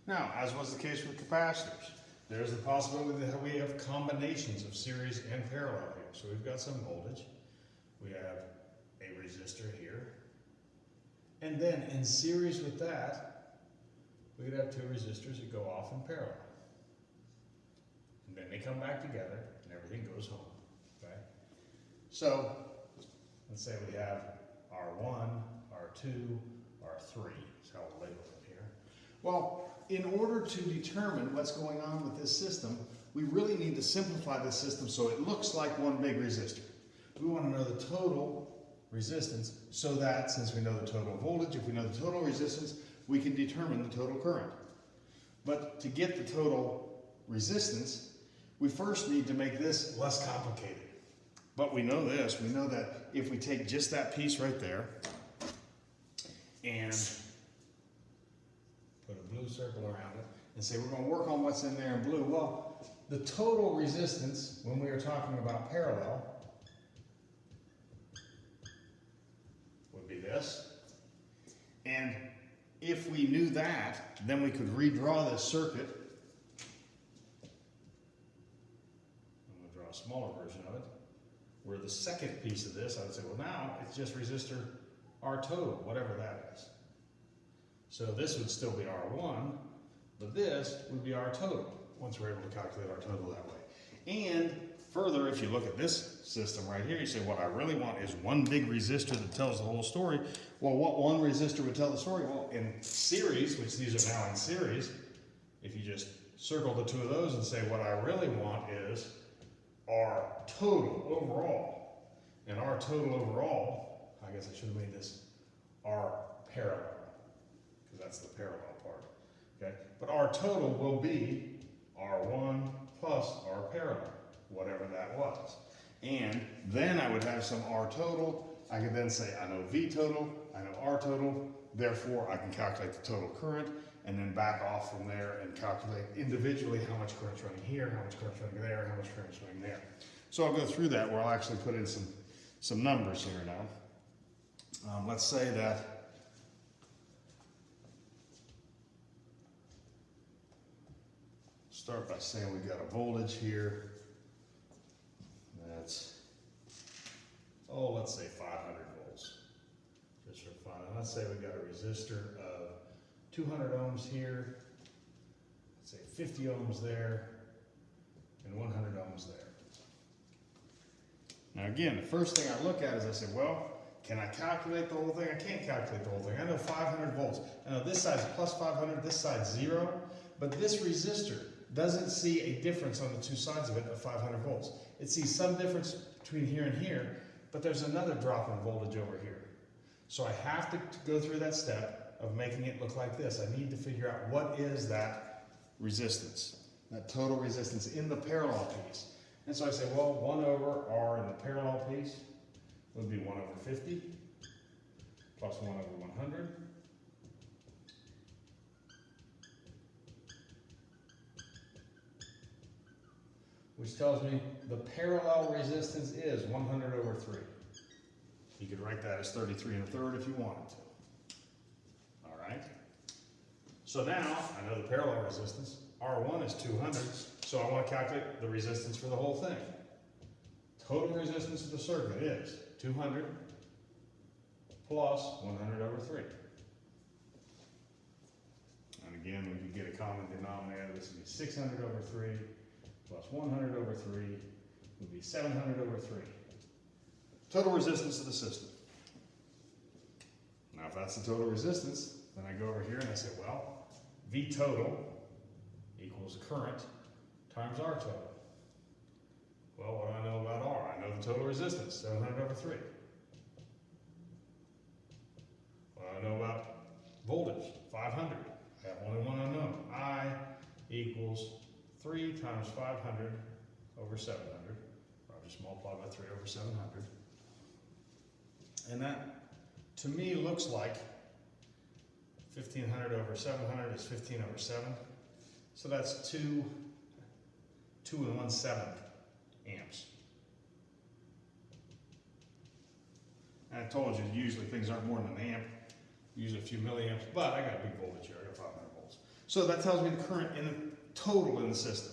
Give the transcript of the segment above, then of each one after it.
Now, as was the case with capacitors, there's the possibility that we have combinations of series and parallel here. So we've got some voltage, we have a resistor here, and then in series with that, we could have two resistors that go off in parallel. And then they come back together and everything goes home, okay? So, let's say we have R1, R2, R3 is how we'll label it here. Well, in order to determine what's going on with this system, we really need to simplify this system so it looks like one big resistor. We want to know the total resistance so that, since we know the total voltage, if we know the total resistance, we can determine the total current. But to get the total resistance, we first need to make this less complicated. But we know this, we know that if we take just that piece right there and put a blue circle around it and say we're going to work on what's in there in blue, well, the total resistance when we are talking about parallel would be this. And if we knew that, then we could redraw this circuit. I'm going to draw a smaller version of it. Where the second piece of this, I would say, well, now it's just resistor R total, whatever that is. So this would still be R1, but this would be R total, once we're able to calculate R total that way. And further, if you look at this system right here, you say, what I really want is one big resistor that tells the whole story. Well, what one resistor would tell the story? Well, in series, which these are now in series, if you just circle the two of those and say, what I really want is R total overall. And R total overall, I guess I should have made this R parallel, because that's the parallel part. Okay? But R total will be R1 plus R parallel, whatever that was. And then I would have some R total. I could then say, I know V total, I know R total, therefore I can calculate the total current, and then back off from there and calculate individually how much current's running here, how much current's running there, how much current's running there. So I'll go through that where I'll actually put in some numbers here now. Let's say that start by saying we've got a voltage here that's, oh, let's say 500 volts, just for fun. And let's say we've got a resistor of 200 ohms here, let's say 50 ohms there, and 100 ohms there. Now again, the first thing I look at is I say, well, can I calculate the whole thing? I can't calculate the whole thing. I know 500 volts. I know this side's plus 500, this side's 0, but this resistor doesn't see a difference on the two sides of it of 500 volts. It sees some difference between here and here, but there's another drop in voltage over here. So I have to go through that step of making it look like this. I need to figure out what is that resistance, that total resistance in the parallel piece. And so I say, well, 1 over R in the parallel piece would be 1 over 50 plus 1 over 100. Which tells me the parallel resistance is 100 over 3. You could write that as 33 1/3 if you wanted to. All right. So now I know the parallel resistance. R1 is 200, so I want to calculate the resistance for the whole thing. Total resistance of the circuit is 200 plus 100 over 3. And again, we could get a common denominator. This would be 600 over 3 plus 100 over 3 would be 700 over 3. Total resistance of the system. Now, if that's the total resistance, then I go over here and I say, well, V total equals current times R total. Well, what do I know about R? I know the total resistance, 700 over 3. What do I know about voltage? 500. I have only one unknown. I equals 3 times 500 over 700. I'll just multiply by 3 over 700. And that, to me, looks like 1500 over 700 is 15 over 7. So that's 2 1/7 amps. And I told you, usually things aren't more than an amp, usually a few milliamps, but I got a big voltage here, I got 500 volts. So that tells me the current in the total in the system.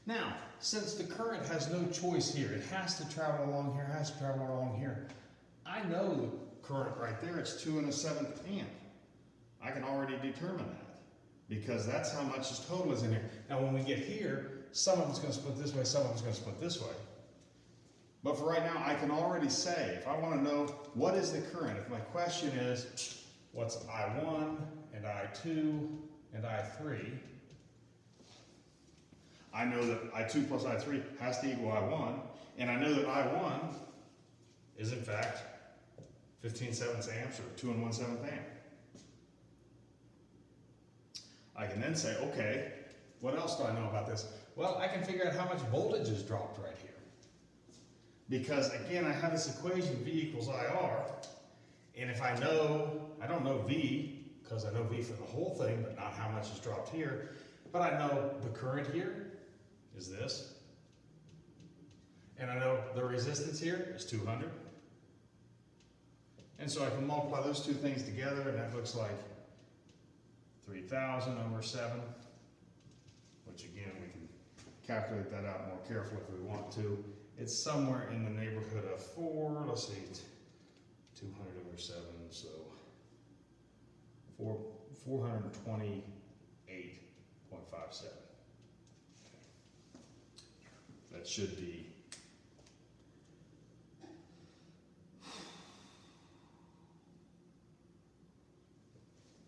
Now, since the current has no choice here, it has to travel along here, has to travel along here. I know the current right there, it's 2 1/7 amp. I can already determine that because that's how much this total is in here. Now, when we get here, some of it's going to split this way, some of it's going to split this way. But for right now, I can already say, if I want to know what is the current, if my question is, what's I1 and I2 and I3, I know that I2 plus I3 has to equal I1, and I know that I1 is in fact 15/7 amps or 2 1/7 amp. I can then say, okay, what else do I know about this? Well, I can figure out how much voltage is dropped right here. Because again, I have this equation, V equals IR, and if I don't know V, because I know V for the whole thing, but not how much is dropped here, but I know the current here is this, and I know the resistance here is 200, and so I can multiply those two things together, and that looks like 3,000 over 7, which again, we can calculate that out more carefully if we want to. It's somewhere in the neighborhood of 4, let's see, 200 over 7, so 428.57. That should be,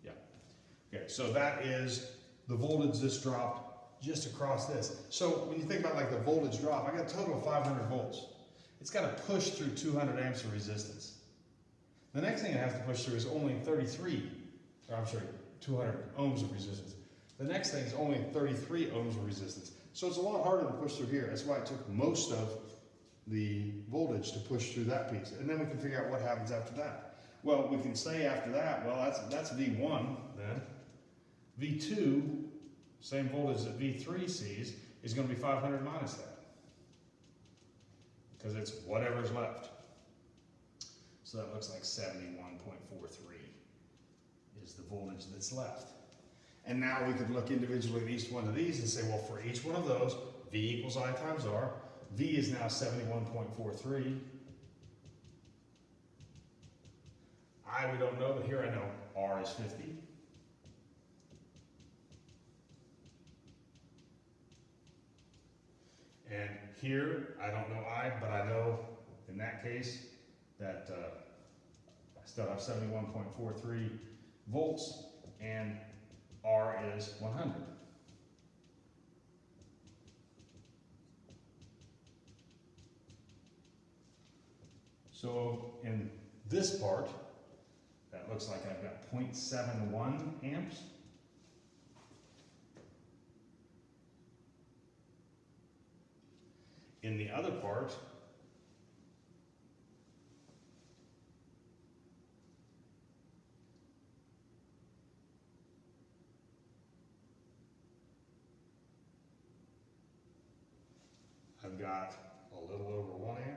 yeah. Okay, so that is the voltage that's dropped just across this. So when you think about like the voltage drop, I got a total of 500 volts. It's got to push through 200 amps of resistance. The next thing it has to push through is only 200 ohms of resistance. The next thing is only 33 ohms of resistance. So it's a lot harder to push through here. That's why it took most of the voltage to push through that piece. And then we can figure out what happens after that. Well, we can say after that, well, that's V1 then. V2, same voltage that V3 sees, is going to be 500 minus that. Because it's whatever's left. So that looks like 71.43 is the voltage that's left. And now we could look individually at each one of these and say, well, for each one of those, V equals I times R. V is now 71.43. I, we don't know, but here I know R is 50. And here, I don't know I, but I know in that case that I still have 71.43 volts and R is 100. So in this part, that looks like I've got 0.71 amps. In the other part, I've got a little over 1 amp.